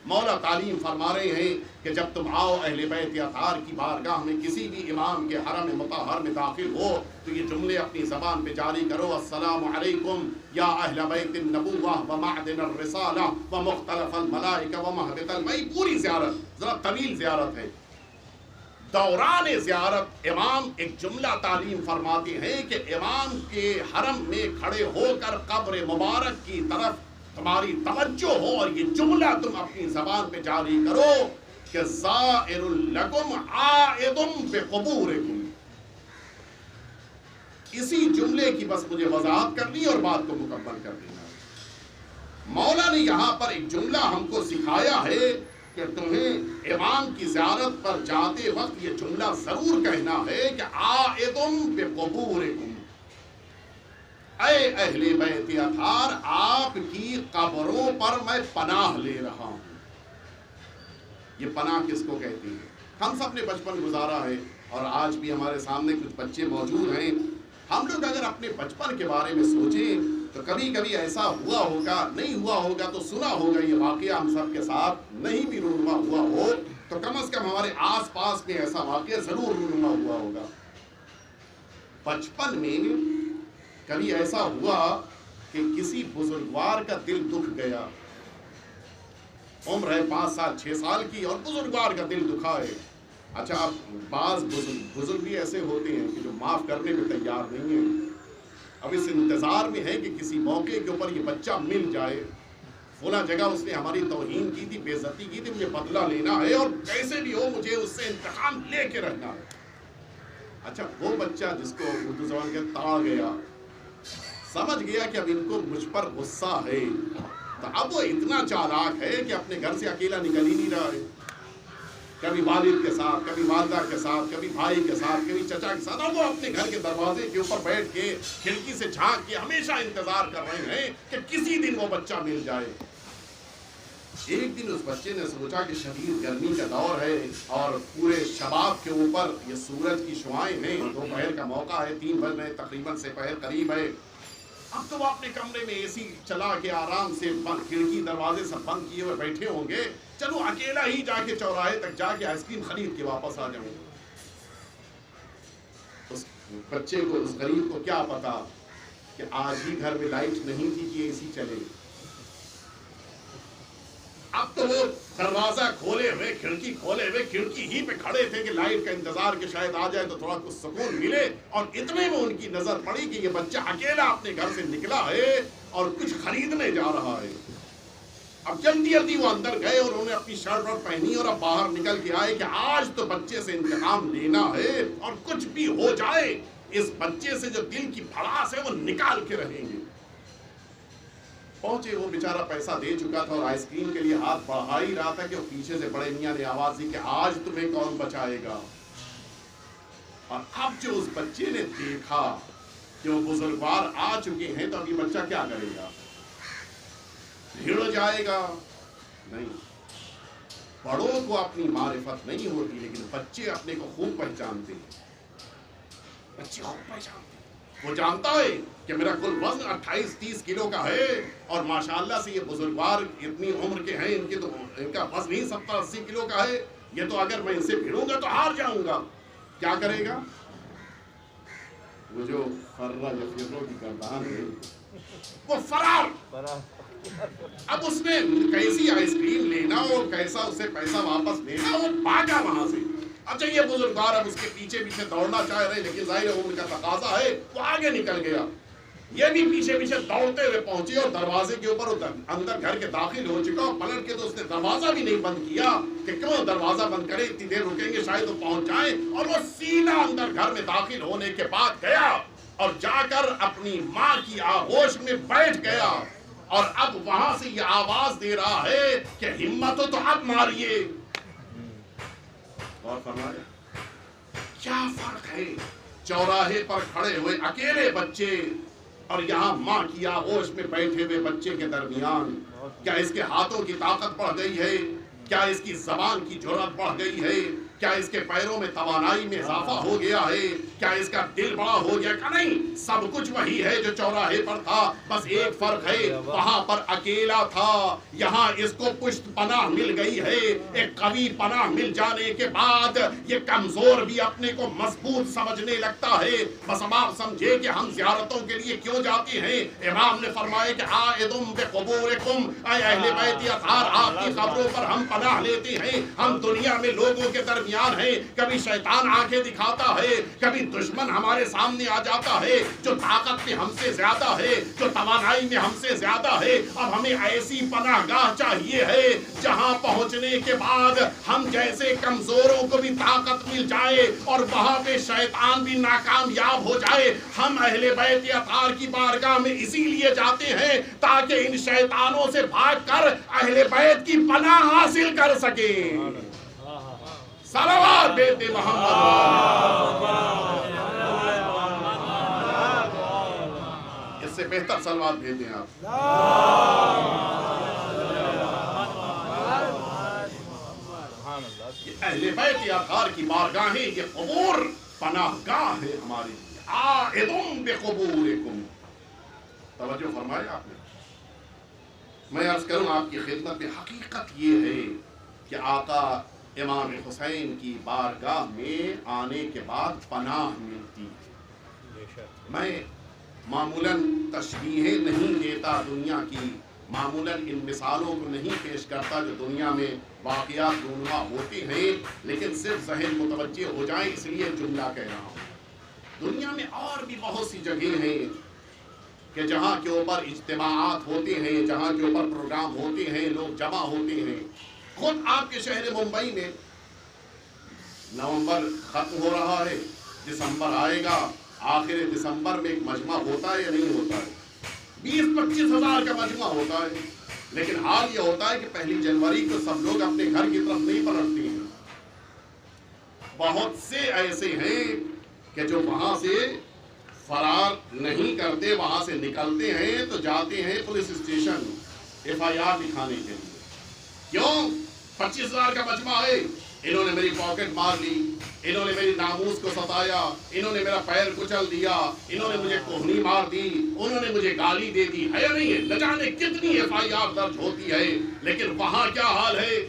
مولا تعلیم فرما رہے ہیں کہ جب تم آؤ اہل بیت اطہار کی بارگاہ میں کسی بھی امام کے حرم مطہر میں داخل ہو تو یہ جملے اپنی زبان پہ جاری کرو: السلام علیکم یا اہل بیت النبوہ و معدن الرسالہ و مختلف الملائکہ و مہبط الماء. پوری زیارت ذرا طویل زیارت ہے. دوران زیارت امام ایک جملہ تعلیم فرماتے ہیں کہ امام کے حرم میں کھڑے ہو کر قبر مبارک کی طرف تمہاری توجہ ہو اور یہ جملہ تم اپنی زبان پہ جاری کرو کہ زائر لکم عائد بقبورکم. اسی جملے کی بس مجھے وضاحت کرنی اور بات کو مکمل کر دینا. مولا نے یہاں پر ایک جملہ ہم کو سکھایا ہے کہ تمہیں امام کی زیارت پر جاتے وقت یہ جملہ ضرور کہنا ہے کہ عائد بقبورکم، اے اہل بیت اطہار آپ کی قبروں پر میں پناہ لے رہا ہوں. یہ پناہ کس کو کہتی ہے؟ ہم سب نے بچپن گزارا ہے اور آج بھی ہمارے سامنے کچھ بچے موجود ہیں. ہم لوگ اگر اپنے بچپن کے بارے میں سوچیں تو کبھی کبھی ایسا ہوا ہوگا، نہیں ہوا ہوگا تو سنا ہوگا یہ واقعہ ہم سب کے ساتھ، نہیں بھی رونما ہوا ہو تو کم از کم ہمارے آس پاس میں ایسا واقعہ ضرور رونما ہوا ہوگا. بچپن میں کبھی ایسا ہوا کہ کسی بزرگوار کا دل دکھ گیا، عمر ہے 5 سال 6 سال کی اور بزرگوار کا دل دکھا ہے. اچھا اب بعض بزرگ بھی ایسے ہوتے ہیں کہ جو معاف کرنے میں تیار نہیں ہیں. اب اس انتظار میں ہے کہ کسی موقع کے اوپر یہ بچہ مل جائے، فلاں جگہ اس نے ہماری توہین کی تھی، بے عزتی کی تھی، مجھے بدلہ لینا ہے اور کیسے بھی ہو مجھے اس سے انتقام لے کے رہنا ہے. اچھا وہ بچہ جس کو اردو زبان کے تاڑ گیا، سمجھ گیا کہ اب ان کو مجھ پر غصہ ہے، تو اب وہ اتنا چالاک ہے کہ اپنے گھر سے اکیلا نکل ہی نہیں رہا ہے. کبھی والد کے ساتھ، کبھی والدہ کے ساتھ، کبھی بھائی کے ساتھ، کبھی چچا کے ساتھ، اور وہ اپنے گھر کے دروازے کے اوپر بیٹھ کے کھڑکی سے جھانک کے ہمیشہ انتظار کر رہے ہیں کہ کسی دن وہ بچہ مل جائے. ایک دن اس بچے نے سوچا کہ شدید گرمی کا دور ہے اور پورے شباب کے اوپر یہ سورج کی شعائیں ہیں، دوپہر کا موقع ہے، 3 بج رہے تقریباً سپہر قریب ہے. اب تو وہ اپنے کمرے میں اے سی چلا کے آرام سے کھڑکی دروازے سب بند کیے ہوئے بیٹھے ہوں گے. چلو اکیلا ہی جا کے چوراہے تک جا کے آئس کریم خرید کے واپس آ جاؤں. اس بچے کو، اس غریب کو کیا پتا کہ آج ہی گھر میں لائٹ نہیں تھی کہ اے سی چلے. اب تو وہ دروازہ کھولے ہوئے، کھڑکی کھولے ہوئے، کھڑکی ہی پہ کھڑے تھے کہ لائٹ کا انتظار کہ شاید آ جائے تو تھوڑا کچھ سکون ملے. اور اتنے میں ان کی نظر پڑی کہ یہ بچہ اکیلا اپنے گھر سے نکلا ہے اور کچھ خریدنے جا رہا ہے. اب جلدی جلدی وہ اندر گئے اور انہوں نے اپنی شرٹ اور پہنی اور اب باہر نکل کے آئے کہ آج تو بچے سے انتقام لینا ہے اور کچھ بھی ہو جائے اس بچے سے جو دل کی بھڑاس ہے وہ نکال کے رہیں گے. پہنچے، وہ بیچارہ پیسہ دے چکا تھا اور آئس کریم کے لیے ہاتھ بڑھا ہی رہا تھا کہ وہ پیچھے سے بڑے میاں نے آواز دی کہ آج تمہیں کون بچائے گا. اور اب جو اس بچے نے دیکھا کہ وہ بزرگوار آ چکے ہیں تو اب یہ بچہ کیا کرے گا؟ بھیڑ جائے گا؟ نہیں. بڑوں کو اپنی معرفت نہیں ہوتی لیکن بچے اپنے کو خوب پہچانتے ہیں. بچے خوب پہچانتے ہیں. وہ جانتا ہے کہ میرا کل وزن 28-30 کلو کا ہے اور ماشاءاللہ سے یہ بزرگوار اتنی عمر کے ہیں، ان کا وزن ہی 70-80 کلو کا ہے. یہ تو اگر میں ان سے بھیڑوں گا تو ہار جاؤں گا. کیا کرے گا؟ وہ جو فرہ یفرو کی گردان ہے وہ فرار. اب اس نے کیسی آئس کریم لینا اور کیسا اسے پیسہ واپس لینا، وہ بھاگا وہاں سے. اچھا یہ بزرگوار اب اس کے پیچھے پیچھے دوڑنا چاہ رہے لیکن ظاہر ہے عمر کا تقاضا ہے، وہ آگے نکل گیا. یہ بھی پیچھے پیچھے دوڑتے ہوئے پہنچے اور دروازے کے اوپر اندر گھر کے داخل ہو چکا اور پلٹ کے تو اس نے دروازہ بھی نہیں بند کیا کہ کیوں دروازہ بند کرے، اتنی دیر رکیں گے شاید وہ پہنچ جائیں. اور وہ سیدھا اندر گھر میں داخل ہونے کے بعد گیا اور جا کر اپنی ماں کی آغوش میں بیٹھ گیا اور اب وہاں سے یہ آواز دے رہا ہے کہ ہمت ہو تو اب ماریے. اور فرمایا کیا فرق ہے چوراہے پر کھڑے ہوئے اکیلے بچے اور یہاں ماں کی آغوش میں بیٹھے ہوئے بچے کے درمیان. کیا اس کے ہاتھوں کی طاقت بڑھ گئی ہے؟ کیا اس کی زبان کی جرأت بڑھ گئی ہے؟ کیا اس کے پیروں میں توانائی میں اضافہ ہو گیا ہے؟ کیا اس کا دل بڑا ہو گیا؟ کہ نہیں، سب کچھ وہی ہے جو چوراہے پر تھا، بس ایک فرق ہے، وہاں پر اکیلا تھا، یہاں اس کو پشت پناہ مل گئی ہے۔ ایک قوی پناہ مل جانے کے بعد یہ کمزور بھی اپنے کو مضبوط سمجھنے لگتا ہے۔ بس اب آپ سمجھے کہ ہم زیارتوں کے لیے کیوں جاتے ہیں۔ امام نے فرمایا کہ عائدم بقبورکم، اے اہل بیت اطہار، آپ کی قبروں پر ہم پناہ لیتے ہیں۔ ہم دنیا میں لوگوں کے درمیان ہیں، کبھی شیطان آنکھیں دکھاتا ہے، کبھی دشمن ہمارے سامنے آ جاتا ہے، جو طاقت میں ہم سے زیادہ ہے، جو توانائی میں ہم سے زیادہ ہے۔ اب ہمیں ایسی پناہ گاہ چاہیے ہے جہاں پہنچنے کے بعد ہم جیسے کمزوروں کو بھی طاقت مل جائے اور وہاں پہ شیطان بھی ناکامیاب ہو جائے۔ ہم اہل بیت اطہار کی بارگاہ میں اسی لیے جاتے ہیں تاکہ ان شیطانوں سے بھاگ کر اہل بیت کی پناہ حاصل کر سکیں۔ صلوات بیت محمد۔ اس سے بہتر صلوات بھیج دیں آپ۔ یہ اہل بیت اطہار کی بارگاہیں، یہ قبور پناہ گاہ ہے ہمارے لیے۔ عائدم بقبورکم، توجہ فرمائے آپ نے۔ میں عرض کروں آپ کی خدمت میں، حقیقت یہ ہے کہ آقا امام حسین کی بارگاہ میں آنے کے بعد پناہ ملتی ہے۔ میں معمولاً تشبیہیں نہیں دیتا دنیا کی، معمولاً ان مثالوں کو نہیں پیش کرتا جو دنیا میں واقعات رونما ہوتے ہیں، لیکن صرف ذہن متوجہ ہو جائیں اس لیے جملہ کہہ رہا ہوں۔ دنیا میں اور بھی بہت سی جگہیں ہیں کہ جہاں کے اوپر اجتماعات ہوتے ہیں، جہاں کے اوپر پروگرام ہوتے ہیں، لوگ جمع ہوتے ہیں۔ خود آپ کے شہر ممبئی میں نومبر ختم ہو رہا ہے، دسمبر آئے گا، آخر دسمبر میں ایک مجمع ہوتا ہے یا نہیں ہوتا ہے؟ 20-25 ہزار کا مجمع ہوتا ہے، لیکن حال یہ ہوتا ہے کہ 1 جنوری کو سب لوگ اپنے گھر کی طرف نہیں پلٹتے ہیں۔ بہت سے ایسے ہیں کہ جو وہاں سے فرار نہیں کرتے، وہاں سے نکلتے ہیں تو جاتے ہیں پولیس اسٹیشن FIR دکھانے کے لیے۔ کیوں؟ 25 ہزار کا مجمع ہے، انہوں نے میری پاکٹ مار لی، انہوں نے میری ناموس کو ستایا، انہوں نے میرا پیر کچل دیا، انہوں نے مجھے کوہنی مار دی، انہوں نے مجھے گالی دے دی، ہے یا نہیں ہے؟ نہ جانے کتنی FIR درج ہوتی ہے، لیکن وہاں کیا حال ہے؟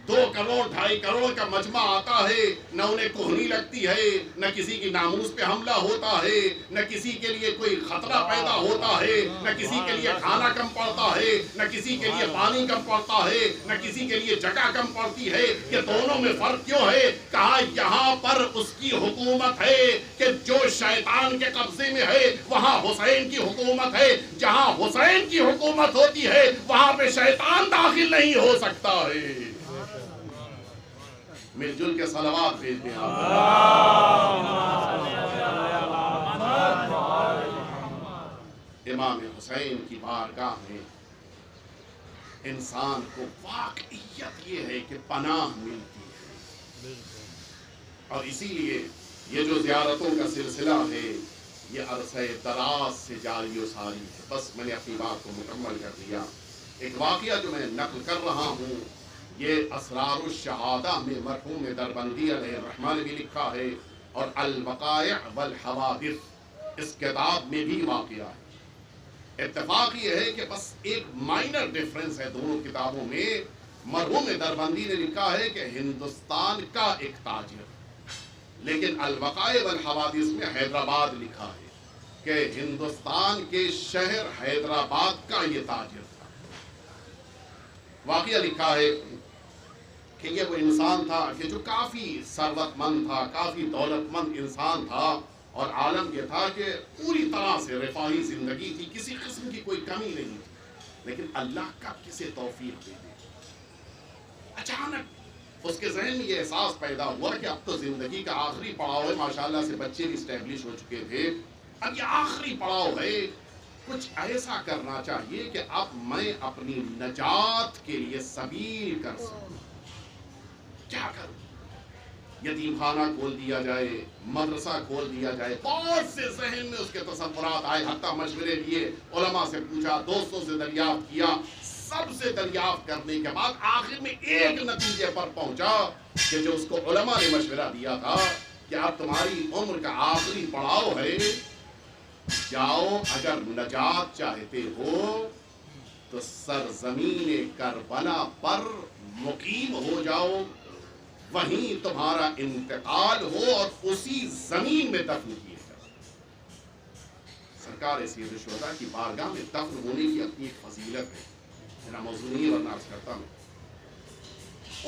2 کروڑ 2.5 کروڑ کا مجمع آتا ہے، نہ انہیں کوہنی لگتی ہے، نہ کسی کی ناموس پہ حملہ ہوتا ہے، نہ کسی کے لیے کوئی خطرہ پیدا ہوتا ہے، نہ کسی کے لیے کھانا کم پڑتا ہے، نہ کسی کے لیے پانی کم پڑتا ہے، نہ کسی کے لیے جگہ کم پڑتی ہے۔ یہ دونوں میں فرق کیوں ہے؟ کہا یہاں پر اس کی حکومت ہے کہ جو شیطان کے قبضے میں ہے، وہاں حسین کی حکومت ہے۔ جہاں حسین کی حکومت ہوتی ہے وہاں پہ شیطان داخل نہیں ہو سکتا ہے۔ مل جل کے صلوات بھیج دیں آپ۔ امام حسین کی بارگاہ میں انسان کو واقعیت یہ ہے کہ پناہ ملتی ہے، اور اسی لیے یہ جو زیارتوں کا سلسلہ ہے یہ عرصہ دراز سے جاری و ساری ہے۔ بس میں نے اپنی بات کو مکمل کر دیا۔ ایک واقعہ جو میں نقل کر رہا ہوں یہ اسرار الشہادہ میں مرحوم دربندی علیہ الرحمہ نے بھی لکھا ہے، اور الوقائع والحوادث اس کتاب میں بھی واقعہ ہے۔ اتفاق یہ ہے کہ بس ایک مائنر ڈیفرنس ہے دونوں کتابوں میں۔ مرحوم دربندی نے لکھا ہے کہ ہندوستان کا ایک تاجر، لیکن الوقائع والحوادث میں حیدرآباد لکھا ہے کہ ہندوستان کے شہر حیدرآباد کا یہ تاجر تھا۔ واقعہ لکھا ہے کہ یہ وہ انسان تھا کہ جو کافی ثروت مند تھا، کافی دولت مند انسان تھا، اور عالم یہ تھا کہ پوری طرح سے رفاہی زندگی تھی، کسی قسم کی کوئی کمی نہیں تھی، لیکن اللہ کا کسے توفیق دے دے، اچانک اس کے ذہن میں یہ احساس پیدا ہوا کہ اب تو زندگی کا آخری پڑاؤ ہے، ماشاءاللہ سے بچے بھی اسٹیبلش ہو چکے تھے، اب یہ آخری پڑاؤ ہے، کچھ ایسا کرنا چاہیے کہ اب میں اپنی نجات کے لیے سبیل کر سکوں۔ کیا کروں؟ یتیم خانہ کھول دیا جائے، مدرسہ کھول دیا جائے، بہت سے ذہن میں اس کے تصورات آئے، حتیٰ مشورے لیے، علماء سے پوچھا، دوستوں سے دریافت کیا، سب سے دریافت کرنے کے بعد آخر میں ایک نتیجے پر پہنچا کہ جو اس کو علماء نے مشورہ دیا تھا کہ اب تمہاری عمر کا آخری پڑاؤ ہے، جاؤ اگر نجات چاہتے ہو تو سرزمین کربلا پر مقیم ہو جاؤ، وہیں تمہارا انتقال ہو اور اسی زمین میں دفن کیے جاؤ۔ سرکار سید الشہداء کی بارگاہ میں دفن ہونے کی اپنی ایک فضیلت ہے، میرا موضوع نہیں ہے ورنہ عرض کرتا ہوں،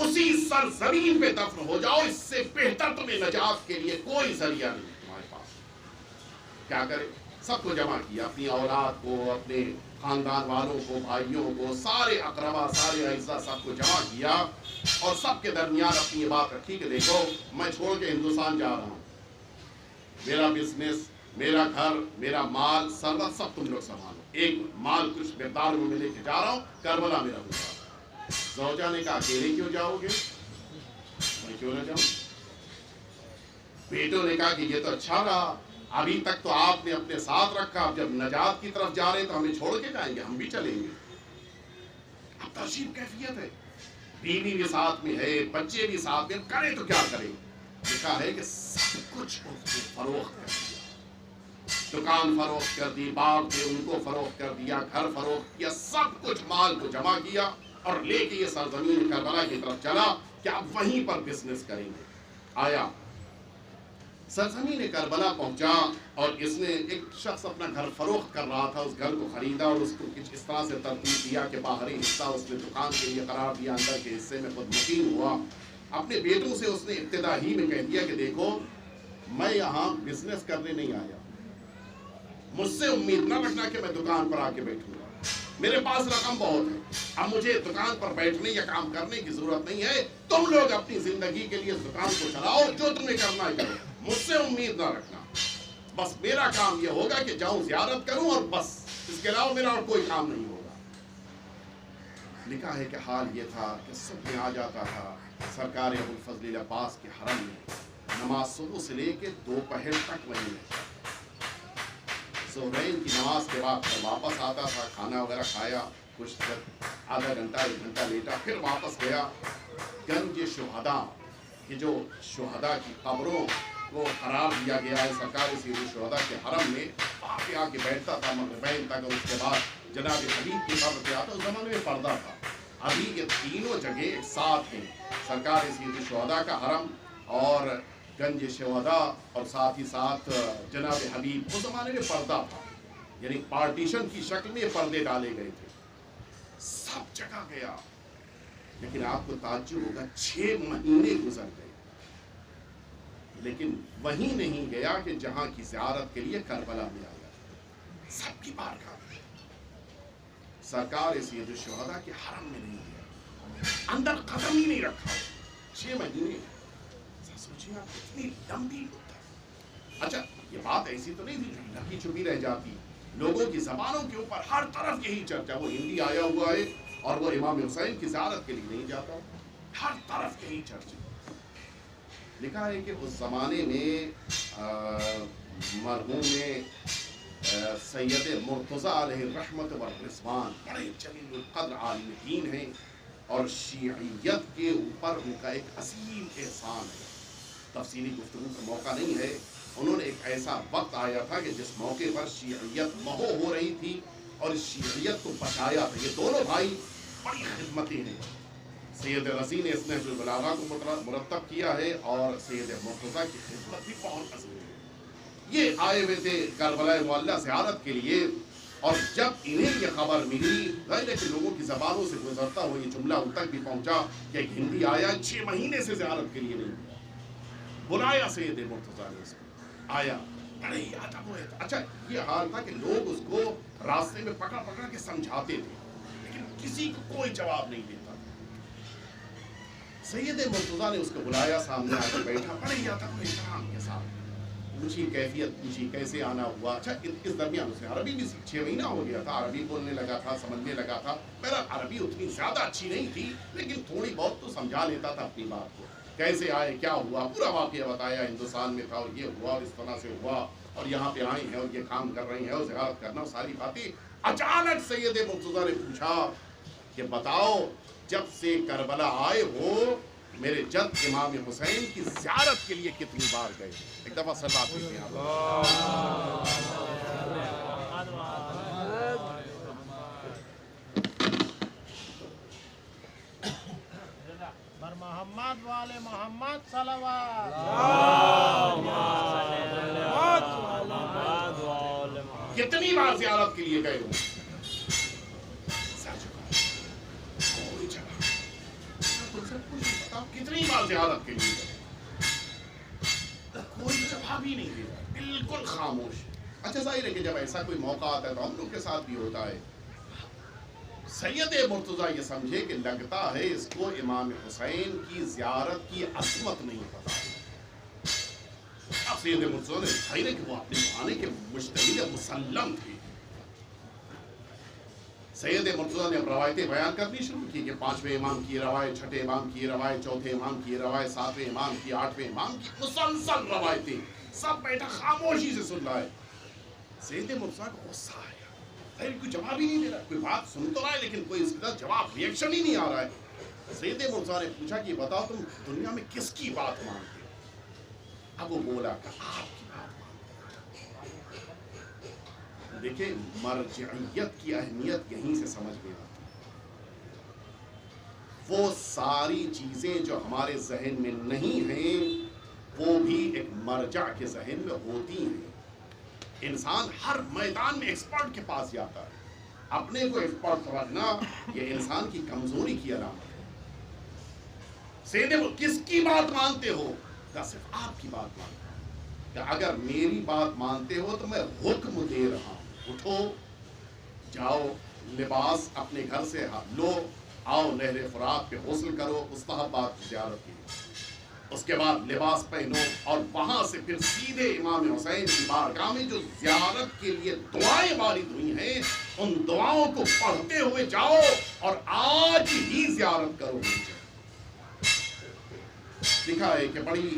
اسی سرزمین پہ دفن ہو جاؤ، اس سے بہتر تمہیں نجات کے لیے کوئی ذریعہ نہیں تمہارے پاس۔ کیا کرے؟ سب کو جمع کیا، اپنی اولاد کو، اپنے خاندان والوں کو، بھائیوں کو، سارے اقربا، سارے اعزاء، سب کو جمع کیا اور سب کے درمیان اپنی یہ بات رکھی کہ دیکھو میں چھوڑ کے ہندوستان جا رہا ہوں، میرا بزنس، میرا گھر، میرا مال، ثروت سب تم لوگ سنبھالو، ایک مال کچھ مقدار میں لے کے جا رہا ہوں، کربلا میرا ہوگا۔ زوجہ نے کہا اکیلے کیوں جاؤ گے؟ میں کیوں نہ جاؤں؟ بیٹوں نے کہا کہ یہ تو اچھا رہا، ابھی تک تو آپ نے اپنے ساتھ رکھا، اب جب نجات کی طرف جا رہے ہیں تو ہمیں چھوڑ کے جائیں گے، ہم بھی چلیں گے۔ اب ترشیب کیفیت ہے، بیوی بھی ساتھ میں ہے، بچے بھی ساتھ میں، کرے تو کیا کرے؟ لکھا ہے کہ سب کچھ اس نے فروخت کر دیا، دکان فروخت کر دی، باغ تھے ان کو فروخت کر دیا، گھر فروخت کیا، سب کچھ مال کو جمع کیا اور لے کے یہ سرزمین کربلا کی طرف چلا کہ اب وہیں پر بزنس کریں گے۔ آیا سرزمین کربلا پہنچا اور اس نے ایک شخص اپنا گھر فروخت کر رہا تھا، اس گھر کو خریدا اور اس کو کچھ اس طرح سے ترتیب دیا کہ باہری حصہ اس نے دکان کے لیے قرار دیا، اندر کے حصے میں خود مقیم ہوا۔ اپنے بیٹوں سے اس نے ابتدا ہی میں کہہ دیا کہ دیکھو میں یہاں بزنس کرنے نہیں آیا، مجھ سے امید نہ رکھنا کہ میں دکان پر آ کے بیٹھوں گا، میرے پاس رقم بہت ہے، اب مجھے دکان پر بیٹھنے یا کام کرنے کی ضرورت نہیں ہے، تم لوگ اپنی زندگی کے لیے اس دکان کو چلاؤ، جو تمہیں کرنا ہے کرو، مجھ سے امید نہ رکھنا، بس میرا کام یہ ہوگا کہ جاؤں زیارت کروں اور بس، اس کے علاوہ میرا اور کوئی کام نہیں ہوگا۔ لکھا ہے کہ حال یہ تھا کہ صبح میں آ جاتا تھا سرکار ابوالفضل عباس کے حرم میں، نماز صبح سے لے کے دوپہر تک وہیں رہتا، ظہرین کی نماز کے بعد پھر واپس آتا تھا، کھانا وغیرہ کھایا، کچھ آدھا گھنٹہ ایک گھنٹہ لیٹا، پھر واپس گیا۔ گنج شہداء کہ جو شہداء کی قبروں کو قرار دیا گیا ہے سرکار سید الشہداء کے حرم میں، وہاں پہ آ کے بیٹھتا تھا مغربین تک، اور اس کے بعد جناب حبیب کی قبر پہ آتا۔ اس زمانے میں پردہ تھا، ابھی یہ تینوں جگہ ایک ساتھ ہیں، سرکار سید الشہداء کا حرم اور گنج شہداء اور ساتھ ہی ساتھ جناب حبیب۔ اس زمانے میں پردہ تھا، یعنی پارٹیشن کی شکل میں پردے ڈالے گئے تھے، سب جگہ گیا، لیکن آپ کو تعجب ہوگا 6 مہینے گزر گئے، لیکن وہیں نہیں گیا کہ جہاں کی زیارت کے لیے کربلا میں آیا، سب کی بارگاہ میں، سرکار سید الشہداء کے حرم میں نہیں گیا، اندر قدم ہی نہیں رکھا، 6 مہینے۔ سوچیے آپ کتنی لمبی مدت۔ اچھا یہ بات ایسی تو نہیں تھی ڈھکی چھپی رہ جاتی، لوگوں کی زبانوں کے اوپر ہر طرف یہی چرچا، وہ ہندی آیا ہوا ہے اور وہ امام حسین کی زیارت کے لیے نہیں جاتا، ہر طرف یہی چرچا۔ لکھا ہے کہ اس زمانے میں مرحوم سید مرتضیٰ علیہ الرحمت والرضوان بڑے جلیل القدر عالم دین ہیں، اور شیعیت کے اوپر ان کا ایک عظیم احسان ہے، تفصیلی گفتگو کا موقع نہیں ہے۔ انہوں نے ایک ایسا وقت آیا تھا کہ جس موقع پر شیعیت مہو ہو رہی تھی اور اس شیعیت کو بچایا تھا۔ یہ دونوں بھائی بڑی خدمتی ہیں، سید رضی نے اس نہج البلاغہ کو مرتب کیا ہے اور سید مرتضیٰ کی خدمت بھی بہت عظیم ہے۔ یہ آئے ہوئے تھے کربلا معلیٰ زیارت کے لیے، اور جب انہیں یہ خبر ملی، غیر کہ لوگوں کی زبانوں سے گزرتا ہوا یہ جملہ ان تک بھی پہنچا کہ ایک ہندی آیا 6 مہینے سے زیارت کے لیے نہیں گیا، بلایا سید مرتضیٰ نے اس کو، آیا، بڑے ہی ادب ہوئے تھے۔ اچھا یہ حال تھا کہ لوگ اس کو راستے میں پکڑ پکڑ کے سمجھاتے تھے، لیکن کسی کو کوئی جواب نہیں دیتا۔ سید مرتضیٰ نے اس کو بلایا، سامنے آ کے بیٹھا، بڑے ہی ادب و احترام کے ساتھ پوچھی، کیفیت پوچھی، کیسے آنا ہوا۔ اچھا اس درمیان اس نے عربی بھی 6 مہینہ ہو گیا تھا، عربی بولنے لگا تھا، سمجھنے لگا تھا۔ میرا عربی اتنی زیادہ اچھی نہیں تھی، لیکن تھوڑی بہت تو سمجھا لیتا تھا اپنی بات کو۔ کیسے آئے، کیا ہوا، پورا واقعہ بتایا، ہندوستان میں تھا اور یہ ہوا اور اس طرح سے ہوا اور یہاں پہ آئے ہیں اور یہ کام کر رہے ہیں اور زیارت کرنا، ساری باتیں۔ اچانک سید مرتضیٰ نے پوچھا کہ بتاؤ جب سے کربلا آئے ہو میرے جد امام حسین کی زیارت کے لیے کتنی بار گئے؟ ایک دفعہ صلوات پڑھیں آپ. محمد والے محمد صلوات. کتنی بار زیارت کے لیے گئے ہوں؟ کوئی جگہ تم سے کچھ بتاؤ کتنی بار زیارت کے لیے گئے؟ کوئی جواب ہی نہیں دے رہا، بالکل خاموش. اچھا ظاہر ہے کہ جب ایسا کوئی موقع آتا ہے تو ہم لوگ کے ساتھ بھی ہوتا ہے. سید مرتضیٰ یہ سمجھے کہ لگتا ہے اس کو امام حسین کی زیارت کی عظمت نہیں پتا. اب سید مرتضیٰ نے ظاہر ہے کہ وہ اپنے زمانے کے مجتہد مسلم تھے. سید مرتضیٰ نے اب روایتیں بیان کرنی شروع کی کہ 5ویں امام کی روایت، 6ٹھے امام کی روایت، 4تھے امام کی روایت، 7ویں امام کی، 8ویں امام کی، مسلسل روایتیں. سب بیٹھا خاموشی سے سن رہا ہے. سید مرتضیٰ کو غصہ آیا، کوئی جواب ہی نہیں دے رہا. کوئی بات سن تو رہا ہے لیکن کوئی اس کا جواب ریئیکشن ہی نہیں آ رہا ہے. سید مرتضیٰ نے پوچھا کہ بتاؤ تم دنیا میں کس کی بات مانتے ہو؟ اب وہ بولا کہ آپ کی بات مانتے. دیکھیں مرجعیت کی اہمیت یہیں سے سمجھ میں آتی. وہ ساری چیزیں جو ہمارے ذہن میں نہیں ہیں وہ بھی ایک مرجع کے ذہن میں ہوتی ہیں. انسان ہر میدان میں ایکسپرٹ کے پاس جاتا ہے. اپنے کو ایکسپرٹ سمجھنا یہ انسان کی کمزوری کی علامت ہے. سیدھے وہ کس کی بات مانتے ہو؟ کہ صرف آپ کی بات مانتے ہو. کہ اگر میری بات مانتے ہو تو میں حکم دے رہا ہوں، اٹھو جاؤ لباس اپنے گھر سے لو، آؤ نہر فرات پہ غسل کرو، مستحبات کی زیارت کی. اس کے بعد لباس پہنو اور وہاں سے پھر سیدھے امام حسین کی بارگاہ میں جو زیارت کے لیے دعائیں وارد ہوئی ہیں ان دعاؤں کو پڑھتے ہوئے جاؤ اور آج ہی زیارت کرو. لکھا ہے کہ بڑی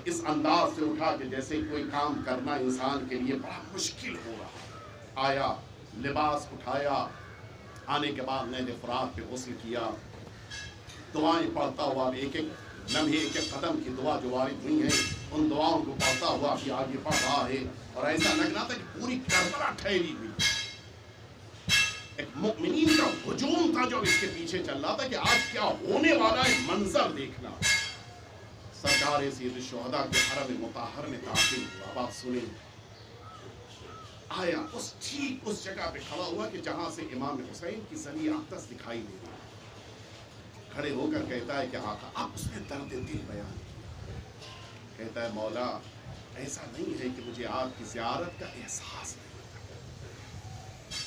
اس انداز سے اٹھا کہ جیسے کوئی کام کرنا انسان کے لیے بڑا مشکل ہو رہا. آیا، لباس اٹھایا، آنے کے بعد نہر فرات پہ غسل کیا، دعائیں پڑھتا ہوا ایک ایک لمحے ایک ایک قدم کی دعا جو وارد ہوئی ہیں ان دعاؤں کو پڑھتا ہوا بھی آگے بڑھ رہا ہے. اور ایسا لگ رہا تھا کہ پوری کربلا ٹھہری ہوئی. ایک مؤمنین کا ہجوم تھا جو اس کے پیچھے چل رہا تھا کہ آج کیا ہونے والا ہے، منظر دیکھنا. سرکار سید الشہداء کے حرم مطہر میں داخل ہوا. بات سنیں. آیا ٹھیک اس جگہ پہ کھڑا ہوا کہ جہاں سے امام حسین کی زلی اقدس دکھائی دے رہی. کھڑے ہو کر کہتا ہے کہ آقا. اب اس نے درد دل بیان کیا. کہتا ہے مولا ایسا نہیں ہے کہ مجھے آپ کی زیارت کا احساس نہیں،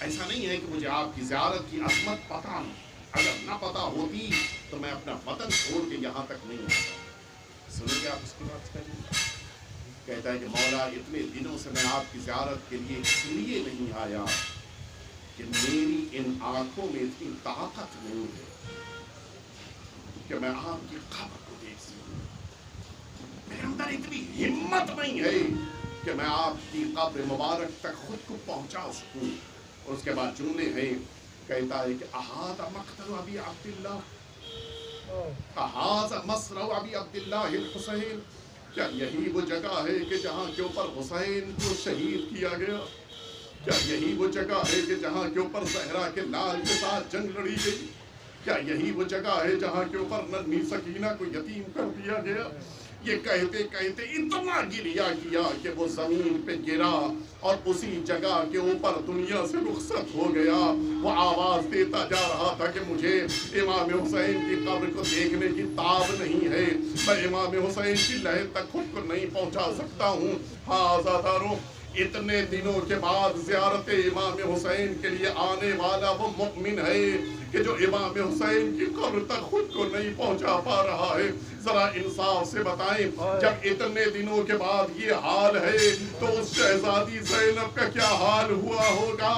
ایسا نہیں ہے کہ مجھے آپ کی زیارت کی عظمت پتہ نہیں. اگر نہ پتہ ہوتی تو میں اپنا وطن چھوڑ کے یہاں تک نہیں آتا. سنیں گے آپ اس کی بات کریں. کہتا ہے کہ مولا اتنے دنوں سے میں آپ کی زیارت کے لیے اس لیے نہیں آیا کہ میری ان آنکھوں میں اتنی طاقت نہیں ہے کہ میں آپ کی قبر کو دیکھ سکوں. میرے اندر اتنی ہمت نہیں ہے کہ میں آپ کی قبر مبارک تک خود کو پہنچا سکوں. اور اس کے بعد جملے ہیں. کہتا ہے کہ احاط مقتل ابی عبداللہ، احاط مسرع ابی عبداللہ الحسین. کیا یہی وہ جگہ ہے کہ جہاں کے اوپر حسین کو شہید کیا گیا؟ کیا یہی وہ جگہ ہے کہ جہاں کے اوپر زہرا کے لال کے ساتھ جنگ لڑی گئی؟ کیا یہی وہ جگہ ہے جہاں کے اوپر نرمی سکینہ کو یتیم کر دیا گیا؟ یہ کہتے کہتے اتنا گریہ کیا کہ وہ زمین پہ گرا اور اسی جگہ کے اوپر دنیا سے رخصت ہو گیا. وہ آواز دیتا جا رہا تھا کہ مجھے امام حسین کی قبر کو دیکھنے کی تاب نہیں ہے، میں امام حسین کی لہر تک خود کو نہیں پہنچا سکتا ہوں. ہاں آزاداروں، اتنے دنوں کے بعد زیارت امام حسین کے لیے آنے والا وہ مؤمن ہے کہ جو امام حسین کی قبر تک خود کو نہیں پہنچا پا رہا ہے. ذرا انصاف سے بتائیں، جب اتنے دنوں کے بعد یہ حال ہے تو اس شہزادی زینب کا کیا حال ہوا ہوگا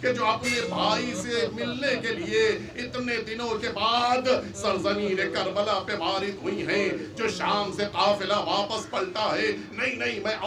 کہ جو اپنے بھائی سے ملنے کے لیے اتنے دنوں کے بعد سرزمین کربلا پہ وارد ہوئی ہیں. جو شام سے قافلہ واپس پلٹا ہے، نہیں میں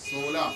16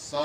100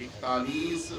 41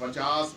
50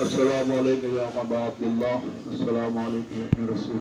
السلام علیکم یا ابا عبداللہ، السلام علیکم یا ابن رسول